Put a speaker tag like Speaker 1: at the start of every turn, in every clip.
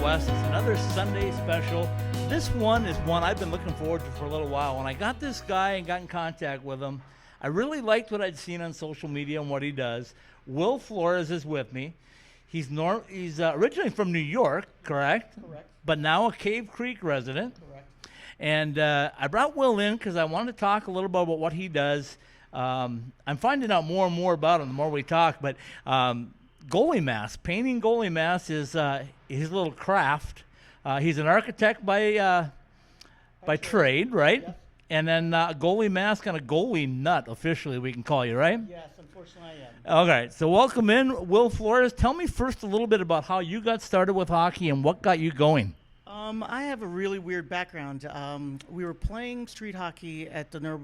Speaker 1: Southwest. It's another Sunday special. This one is one I've been looking forward to for a little while. When I got this guy and got in contact with him, I really liked what I'd seen on social media and what he does. Wil Flores is with me. He's originally from New York, correct?
Speaker 2: Correct.
Speaker 1: But now a Cave Creek resident.
Speaker 2: Correct.
Speaker 1: And I brought Wil in because I wanted to talk a little bit about what he does. I'm finding out more and more about him the more we talk, but goalie masks, painting goalie masks is his little craft. He's an architect by trade, right?
Speaker 2: Yes.
Speaker 1: And then a goalie mask and a goalie nut, officially, we can call you, right?
Speaker 2: Yes, unfortunately I am.
Speaker 1: Okay, so welcome in, Wil Flores. Tell me first a little bit about how you got started with hockey and what got you going.
Speaker 2: I have a really weird background. We were playing street hockey at the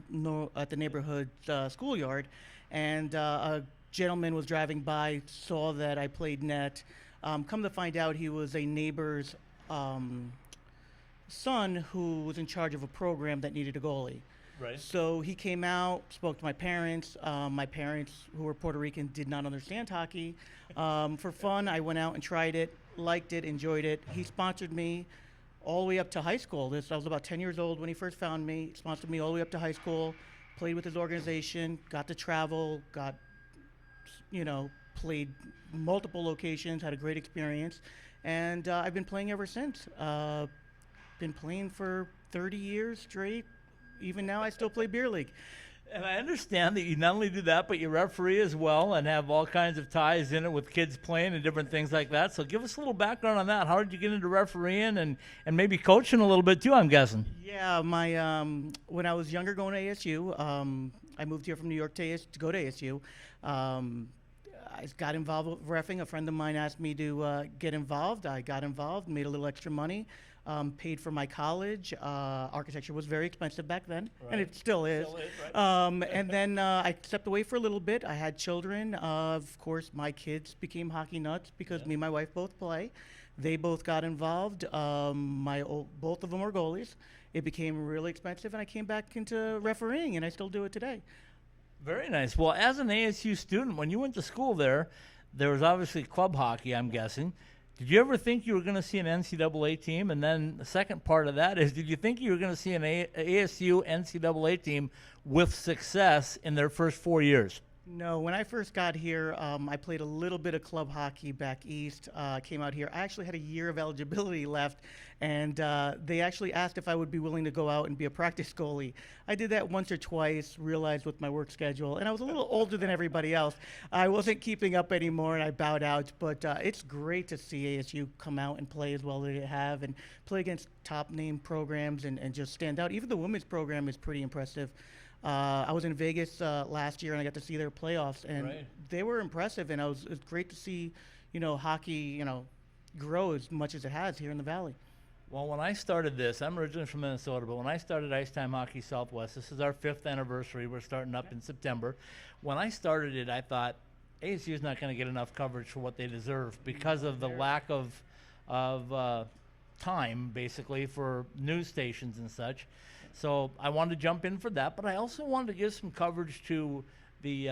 Speaker 2: neighborhood schoolyard, and a gentleman was driving by, saw that I played net. Come to find out, he was a neighbor's son who was in charge of a program that needed a goalie.
Speaker 1: Right.
Speaker 2: So he came out, spoke to my parents. My parents, who were Puerto Rican, did not understand hockey. For fun, I went out and tried it, liked it, enjoyed it. He sponsored me all the way up to high school. I was about 10 years old when he first found me, sponsored me all the way up to high school, played with his organization, got to travel, played multiple locations, had a great experience, and I've been playing ever since. Been playing for 30 years straight. Even now, I still play beer league.
Speaker 1: And I understand that you not only do that, but you referee as well and have all kinds of ties in it with kids playing and different things like that. So give us a little background on that. How did you get into refereeing and maybe coaching a little bit too, I'm guessing?
Speaker 2: Yeah, when I was younger going to ASU, I moved here from New York to go to ASU. I got involved with reffing. A friend of mine asked me to get involved. I got involved, made a little extra money. Paid for my college. Architecture was very expensive back then, right. And it still is. Right. And then I stepped away for a little bit. I had children. Of course, my kids became hockey nuts because me and my wife both play. They both got involved. Both of them were goalies. It became really expensive, and I came back into refereeing, and I still do it today.
Speaker 1: Very nice. Well, as an ASU student, when you went to school there was obviously club hockey, I'm guessing. Did you ever think you were going to see an NCAA team? And then the second part of that is, did you think you were going to see an ASU NCAA team with success in their first 4 years?
Speaker 2: No, when I first got here, I played a little bit of club hockey back east. Came out here. I actually had a year of eligibility left, and they actually asked if I would be willing to go out and be a practice goalie. I did that once or twice, realized with my work schedule, and I was a little older than everybody else. I wasn't keeping up anymore, and I bowed out. But it's great to see ASU come out and play as well as they have and play against top-name programs and just stand out. Even the women's program is pretty impressive. I was in Vegas last year, and I got to see their playoffs, and They were impressive. And it was great to see, hockey, grow as much as it has here in the Valley.
Speaker 1: Well, when I started this, I'm originally from Minnesota, but when I started Ice Time Hockey Southwest, this is our 5th anniversary. We're starting up in September. When I started it, I thought ASU is not going to get enough coverage for what they deserve because of the lack of time, basically, for news stations and such. So I wanted to jump in for that, but I also wanted to give some coverage to the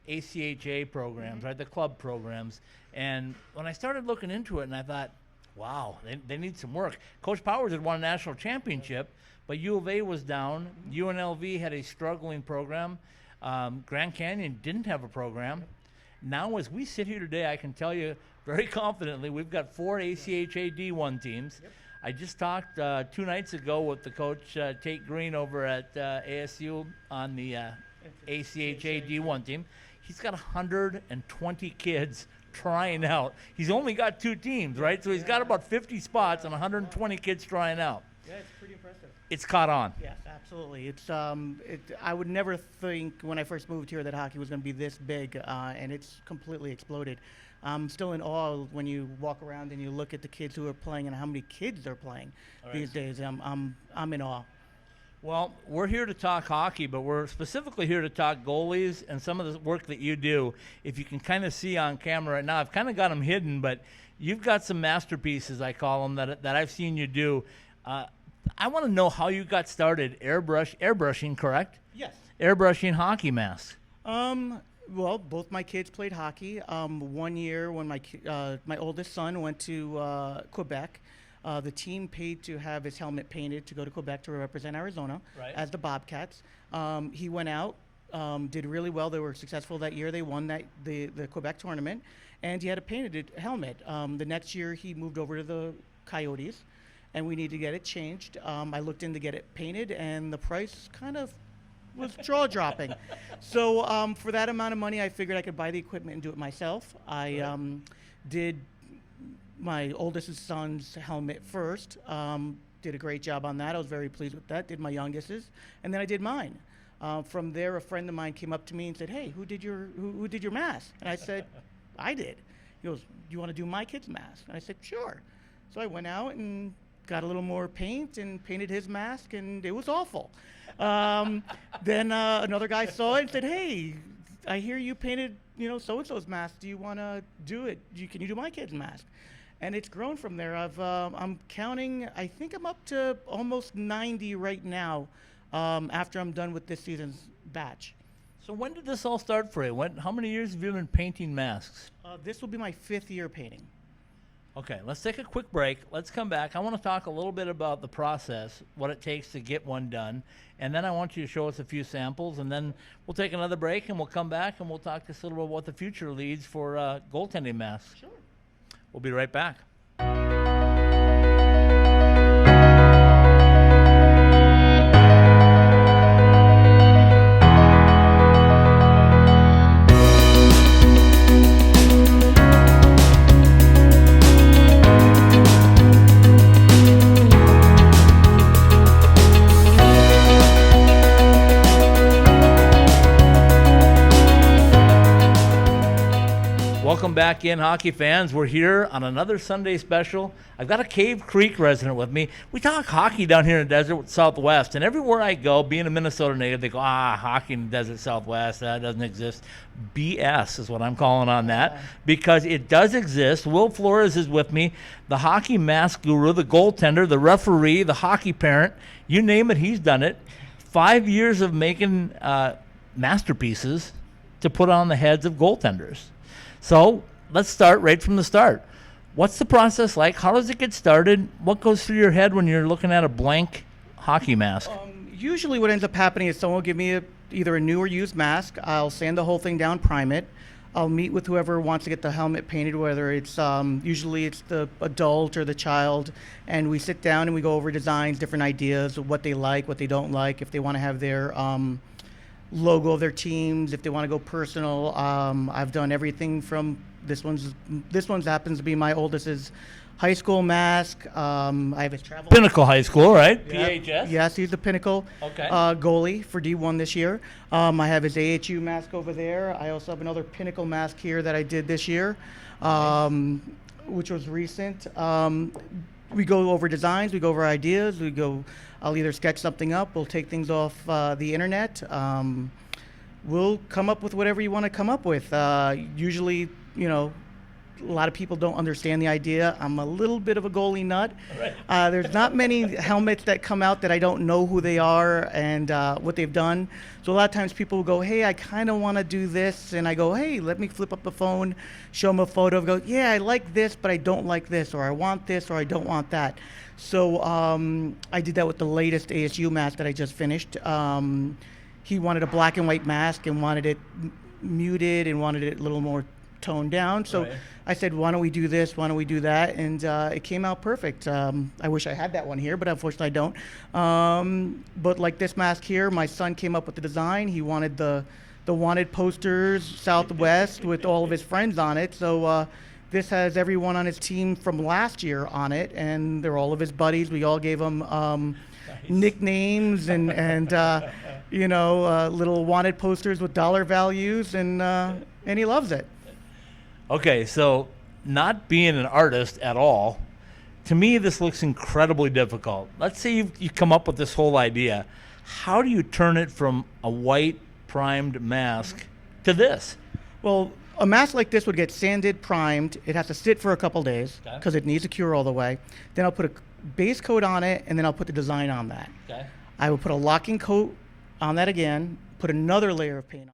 Speaker 1: ACHA programs, right, the club programs. And when I started looking into it, and I thought, wow, they need some work. Coach Powers had won a national championship, but U of A was down. UNLV had a struggling program. Grand Canyon didn't have a program. Now, as we sit here today, I can tell you very confidently we've got 4 ACHA D1 teams. Yep. I just talked 2 nights ago with the coach, Tate Green, over at ASU on the ACHA D1 team. He's got 120 kids trying out. He's only got 2 teams, right? So he's got about 50 spots and 120 kids trying out.
Speaker 2: Yeah, it's pretty impressive.
Speaker 1: It's caught on.
Speaker 2: Yes, absolutely. It's I would never think when I first moved here that hockey was going to be this big, and it's completely exploded. I'm still in awe when you walk around and you look at the kids who are playing and how many kids they're playing these days. I'm in awe.
Speaker 1: Well, we're here to talk hockey, but we're specifically here to talk goalies and some of the work that you do. If you can kind of see on camera right now, I've kind of got them hidden, but you've got some masterpieces, I call them, that I've seen you do. I want to know how you got started airbrushing, correct?
Speaker 2: Yes.
Speaker 1: Airbrushing hockey masks.
Speaker 2: Well, both my kids played hockey. One year when my oldest son went to Quebec, The team paid to have his helmet painted to go to Quebec to represent Arizona
Speaker 1: Right.
Speaker 2: as the Bobcats. He went out, did really well. They were successful that year. They won the Quebec tournament, and he had a painted helmet. The next year, he moved over to the Coyotes, and we need to get it changed. I looked in to get it painted, and the price kind of was jaw-dropping. So for that amount of money, I figured I could buy the equipment and do it myself. I did my oldest son's helmet first. Did a great job on that. I was very pleased with that. Did my youngest's, and then I did mine. From there, a friend of mine came up to me and said, "Hey, who did your mask?" And I said, "I did." He goes, "You want to do my kid's mask?" And I said, "Sure." So I went out and got a little more paint and painted his mask, and it was awful. Then another guy saw it and said, "Hey, I hear you painted, so-and-so's mask. Do you want to do it? Can you do my kid's mask?" And it's grown from there. I'm counting, I think I'm up to almost 90 right now after I'm done with this season's batch.
Speaker 1: So when did this all start for you? How many years have you been painting masks?
Speaker 2: This will be my 5th year painting.
Speaker 1: Okay, let's take a quick break. Let's come back. I want to talk a little bit about the process, what it takes to get one done, and then I want you to show us a few samples, and then we'll take another break, and we'll come back, and we'll talk just a little bit about what the future leads for goaltending masks.
Speaker 2: Sure.
Speaker 1: We'll be right back. Welcome back in, hockey fans. We're here on another Sunday special. I've got a Cave Creek resident with me. We talk hockey down here in the Desert Southwest, and everywhere I go, being a Minnesota native, they go, hockey in the Desert Southwest, that doesn't exist. BS is what I'm calling on that, because it does exist. Wil Flores is with me, the hockey mask guru, the goaltender, the referee, the hockey parent. You name it, he's done it. 5 years of making masterpieces to put on the heads of goaltenders. So let's start right from the start. What's the process like? How does it get started? What goes through your head when you're looking at a blank hockey mask?
Speaker 2: Usually what ends up happening is someone will give me either a new or used mask. I'll sand the whole thing down, prime it. I'll meet with whoever wants to get the helmet painted, whether it's usually it's the adult or the child, and we sit down and we go over designs, different ideas of what they like, what they don't like, if they want to have their logo of their teams, if they want to go personal. I've done everything from this one's happens to be my oldest's high school mask. I have his travel
Speaker 1: Pinnacle High School, right?
Speaker 2: Yeah.
Speaker 1: PHS?
Speaker 2: Yes, he's the Pinnacle
Speaker 1: Okay.
Speaker 2: goalie for D1 this year. I have his AHU mask over there. I also have another Pinnacle mask here that I did this year, which was recent. We go over designs, we go over ideas, I'll either sketch something up, we'll take things off the internet. We'll come up with whatever you want to come up with. Usually, a lot of people don't understand the idea. I'm a little bit of a goalie nut.
Speaker 1: Right.
Speaker 2: There's not many helmets that come out that I don't know who they are and what they've done. So a lot of times people will go, "Hey, I kind of want to do this," and I go, "Hey, let me flip up the phone, show them a photo, go, yeah, I like this, but I don't like this, or I want this, or I don't want that." So I did that with the latest ASU mask that I just finished. He wanted a black and white mask and wanted it muted and wanted it a little more toned down. So
Speaker 1: Right.
Speaker 2: I said, "Why don't we do this? Why don't we do that?" And it came out perfect. I wish I had that one here, but unfortunately I don't. But like this mask here, my son came up with the design. He wanted the wanted posters Southwest with all of his friends on it. So this has everyone on his team from last year on it, and they're all of his buddies. We all gave him nicknames and little wanted posters with dollar values, and he loves it.
Speaker 1: Okay, so not being an artist at all, to me this looks incredibly difficult. Let's say you come up with this whole idea. How do you turn it from a white primed mask to this?
Speaker 2: Well, a mask like this would get sanded, primed. It has to sit for a couple days
Speaker 1: Okay.
Speaker 2: because it needs to cure all the way. Then I'll put a base coat on it, and then I'll put the design on that.
Speaker 1: Okay.
Speaker 2: I will put a locking coat on that again, put another layer of paint on.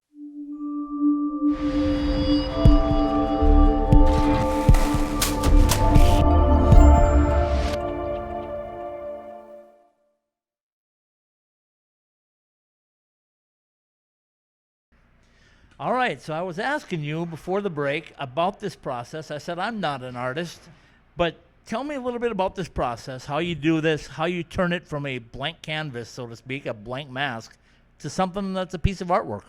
Speaker 1: All right, so I was asking you before the break about this process. I said I'm not an artist, but tell me a little bit about this process, how you do this, how you turn it from a blank canvas, so to speak, a blank mask, to something that's a piece of artwork.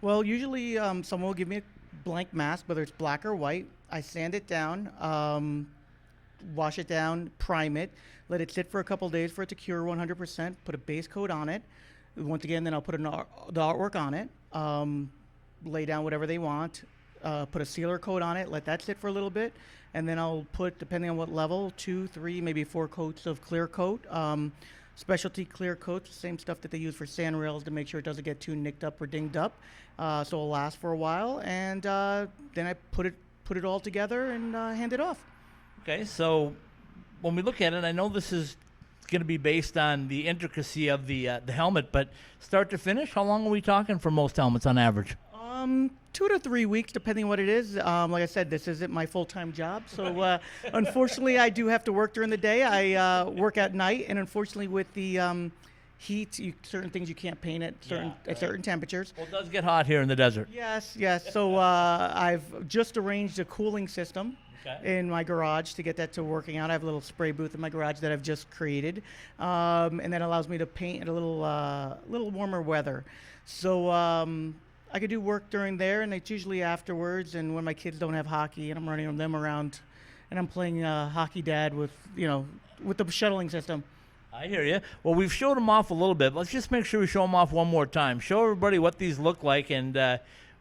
Speaker 2: Well, usually someone will give me a blank mask, whether it's black or white. I sand it down, wash it down, prime it, let it sit for a couple days for it to cure 100%, put a base coat on it. Once again, then I'll put the artwork on it, lay down whatever they want, put a sealer coat on it, let that sit for a little bit, and then I'll put, depending on what level, 2, 3, maybe 4 coats of clear coat. Specialty clear coats, same stuff that they use for sand rails to make sure it doesn't get too nicked up or dinged up. So it'll last for a while, and then I put it all together and hand it off.
Speaker 1: Okay, so when we look at it, I know this is going to be based on the intricacy of the helmet, but start to finish, how long are we talking for most helmets on average?
Speaker 2: 2 to 3 weeks, depending on what it is. Like I said, this isn't my full-time job, so unfortunately, I do have to work during the day. I work at night, and unfortunately, with the heat, certain things you can't paint at certain temperatures.
Speaker 1: Well, it does get hot here in the desert.
Speaker 2: Yes. So I've just arranged a cooling system in my garage to get that to working out. I have a little spray booth in my garage that I've just created, and that allows me to paint in a little warmer weather. So I could do work during there, and it's usually afterwards. And when my kids don't have hockey, and I'm running them around, and I'm playing hockey dad with the shuttling system.
Speaker 1: I hear you. Well, we've showed them off a little bit. Let's just make sure we show them off one more time. Show everybody what these look like and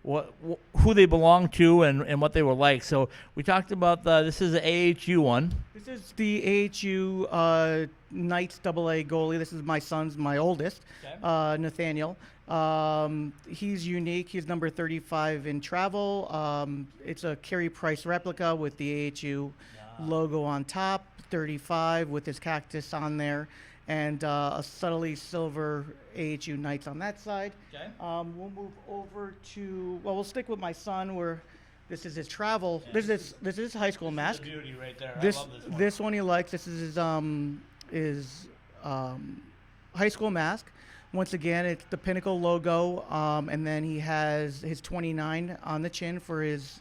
Speaker 1: who they belong to and what they were like. So we talked about this is an AHU one.
Speaker 2: This is the AHU Knights AA goalie. This is my oldest, Nathaniel. He's unique. He's number 35 in travel. It's a Carey Price replica with the AHU logo on top, 35 with his cactus on there, and a subtly silver AHU Knights on that side.
Speaker 1: Okay.
Speaker 2: We'll move over to, we'll stick with my son where this is his travel. Yeah, this is his high school mask.
Speaker 1: This is the beauty right there.
Speaker 2: This,
Speaker 1: I love this one.
Speaker 2: This one he likes. This is his high school mask. Once again, it's the Pinnacle logo, and then he has his 29 on the chin for his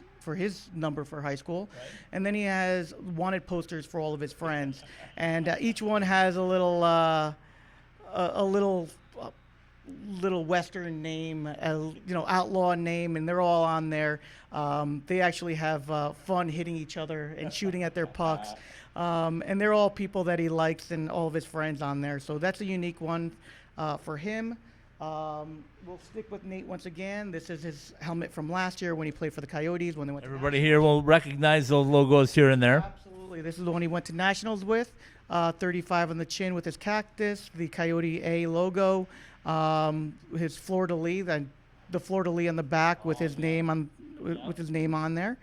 Speaker 2: number for high school.
Speaker 1: Right.
Speaker 2: And then he has wanted posters for all of his friends. And each one has a little Western name, outlaw name, and they're all on there. They actually have fun hitting each other and shooting at their pucks. And they're all people that he likes and all of his friends on there. So that's a unique one for him. We'll stick with Nate once again. This is his helmet from last year when he played for the Coyotes when they went.
Speaker 1: Everybody here will recognize those logos here and there.
Speaker 2: Absolutely. This is the one he went to nationals with. 35 on the chin with his cactus, the Coyote A logo, his fleur-de-lis, the fleur-de-lis on the back with his name on there.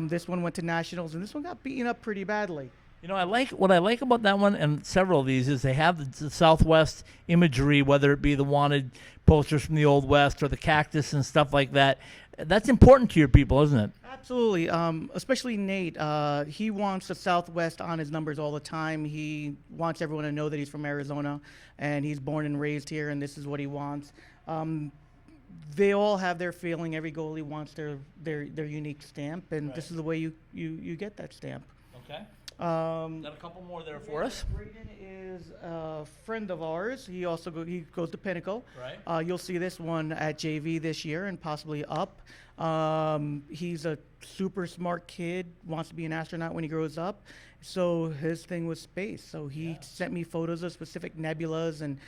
Speaker 2: This one went to nationals, and this one got beaten up pretty badly.
Speaker 1: What I like about that one and several of these is they have the Southwest imagery, whether it be the wanted posters from the Old West or the cactus and stuff like that. That's important to your people, isn't it?
Speaker 2: Absolutely, especially Nate. He wants the Southwest on his numbers all the time. He wants everyone to know that he's from Arizona and he's born and raised here, and this is what he wants. They all have their feeling. Every goalie wants their unique stamp, and This is the way you get that stamp.
Speaker 1: Okay. Got a couple more there for us.
Speaker 2: Braden is a friend of ours. He also goes to Pinnacle.
Speaker 1: Right.
Speaker 2: You'll see this one at JV this year and possibly up. He's a super smart kid, wants to be an astronaut when he grows up. So his thing was space. So he sent me photos of specific nebulas and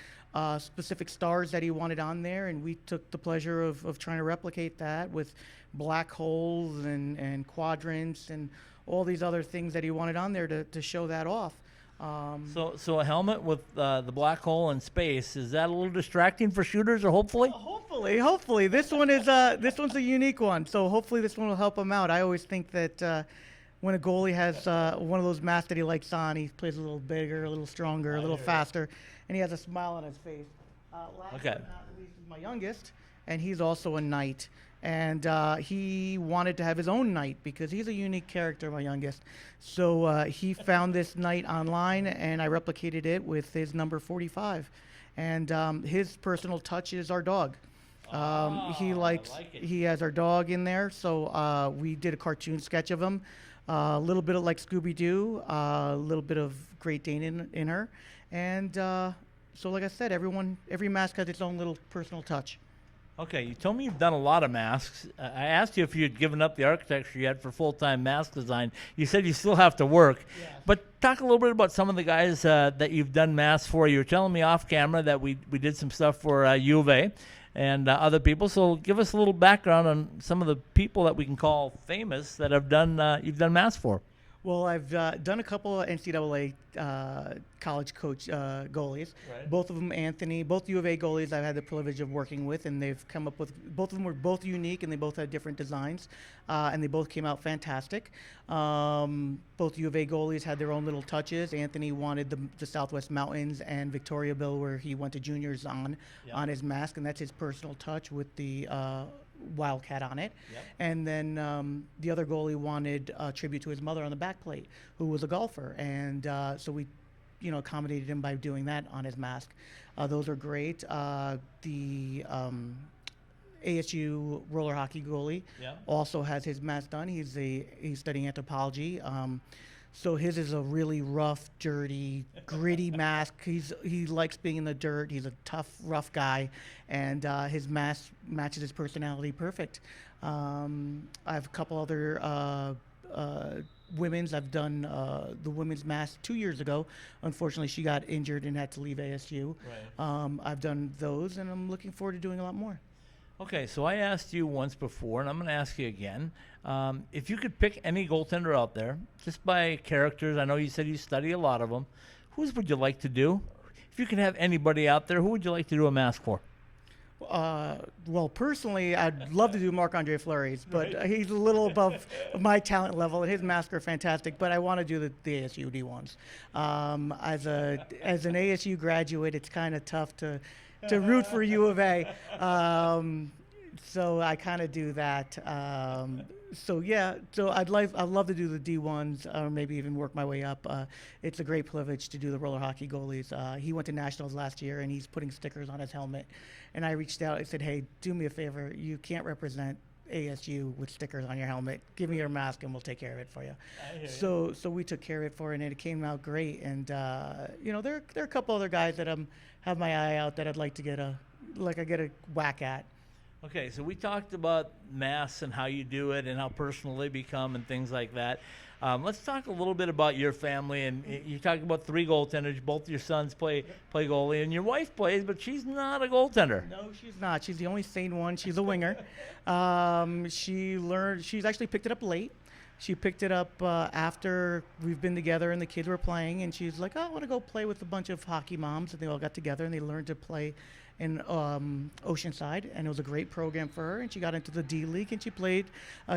Speaker 2: specific stars that he wanted on there, and we took the pleasure of trying to replicate that with black holes and quadrants and all these other things that he wanted on there to show that off.
Speaker 1: So a helmet with the black hole in space, is that a little distracting for shooters, or hopefully?
Speaker 2: Hopefully. This one's a unique one, so hopefully this one will help him out. I always think that when a goalie has one of those masks that he likes on, he plays a little bigger, a little stronger, a little faster, and he has a smile on his face. Last but not least is my youngest, and he's also a knight. And he wanted to have his own knight because he's a unique character, my youngest. So he found this knight online, and I replicated it with his number 45. And his personal touch is our dog. He
Speaker 1: Oh,
Speaker 2: likes.
Speaker 1: I like it.
Speaker 2: He has our dog in there, so we did a cartoon sketch of him. A little bit of like Scooby Doo, a little bit of Great Dane in her, and so like I said, every mask has its own little personal touch.
Speaker 1: Okay, you told me you've done a lot of masks. I asked you if you had given up the architecture yet for full-time mask design. You said you still have to work.
Speaker 2: Yes.
Speaker 1: But talk a little bit about some of the guys that you've done masks for. You were telling me off camera that we did some stuff for U of A and other people. So give us a little background on some of the people that we can call famous that have done you've done masks for.
Speaker 2: Well, I've done a couple of NCAA college coach goalies.
Speaker 1: Right.
Speaker 2: Both of them, Anthony, both U of A goalies I've had the privilege of working with, and they've come up with, both of them were both unique, and they both had different designs, and they both came out fantastic. Both U of A goalies had their own little touches. Anthony wanted the Southwest Mountains and Victoriaville, where he went to juniors on his mask, and that's his personal touch with the Wildcat on it.
Speaker 1: Yep.
Speaker 2: And then the other goalie wanted a tribute to his mother on the back plate, who was a golfer, and so we accommodated him by doing that on his mask. Those are great. The ASU roller hockey goalie also has his mask done. He's studying anthropology. So his is a really rough, dirty, gritty mask. He likes being in the dirt. He's a tough, rough guy, and his mask matches his personality perfect. I have a couple other women's. I've done the women's mask 2 years ago. Unfortunately, she got injured and had to leave ASU.
Speaker 1: Right.
Speaker 2: I've done those, and I'm looking forward to doing a lot more.
Speaker 1: Okay, so I asked you once before, and I'm going to ask you again. If you could pick any goaltender out there, just by characters, I know you said you study a lot of them, whose would you like to do? If you could have anybody out there, who would you like to do a mask for?
Speaker 2: Well, personally, I'd love to do Marc-Andre Flores, but he's a little above my talent level, and his masks are fantastic. But I want to do the ASU D1s. As an ASU graduate, it's kind of tough to root for U of A. So I kind of do that. So I'd love to do the D1s, or maybe even work my way up. It's a great privilege to do the roller hockey goalies. He went to nationals last year, and he's putting stickers on his helmet. And I reached out and said, "Hey, do me a favor. You can't represent ASU with stickers on your helmet. Give me your mask, and we'll take care of it for you." So we took care of it for it, and it came out great. And there are a couple other guys that have my eye out that I'd like to get a whack at.
Speaker 1: Okay, so we talked about masks and how you do it and how personal they become and things like that. Let's talk a little bit about your family. And you talked about 3 goaltenders. Both your sons play goalie, and your wife plays, but she's not a goaltender.
Speaker 2: No, she's not. She's the only sane one. She's a winger. She's actually picked it up late. She picked it up after we've been together and the kids were playing, and she's like, "Oh, I want to go play with a bunch of hockey moms," and they all got together and they learned to play in Oceanside, and it was a great program for her, and she got into the D League, and she played.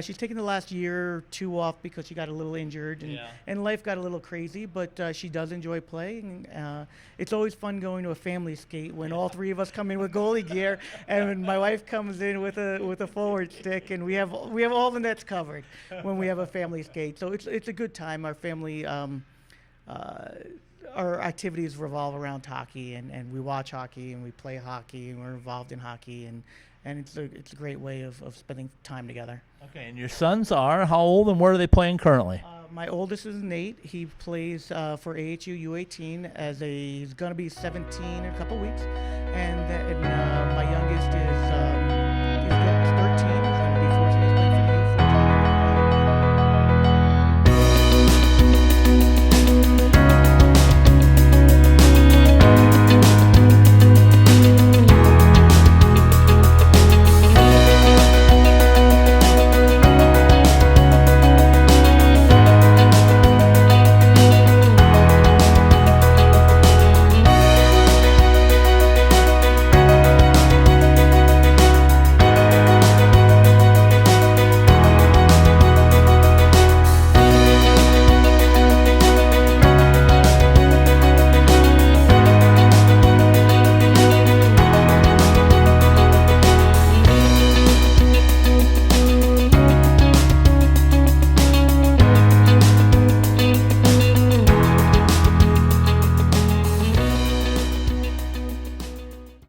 Speaker 2: She's taken the last year or 2 off because she got a little injured, and life got a little crazy, but she does enjoy playing. It's always fun going to a family skate when all 3 of us come in with goalie gear, and my wife comes in with a forward stick, and we have all the nets covered when we have a family skate. So it's a good time. Our family our activities revolve around hockey, and we watch hockey and we play hockey and we're involved in hockey, and it's a great way of spending time together.
Speaker 1: Okay, and your sons are how old and where are they playing currently?
Speaker 2: My oldest is Nate. He plays for AHU U18 he's going to be 17 in a couple weeks, and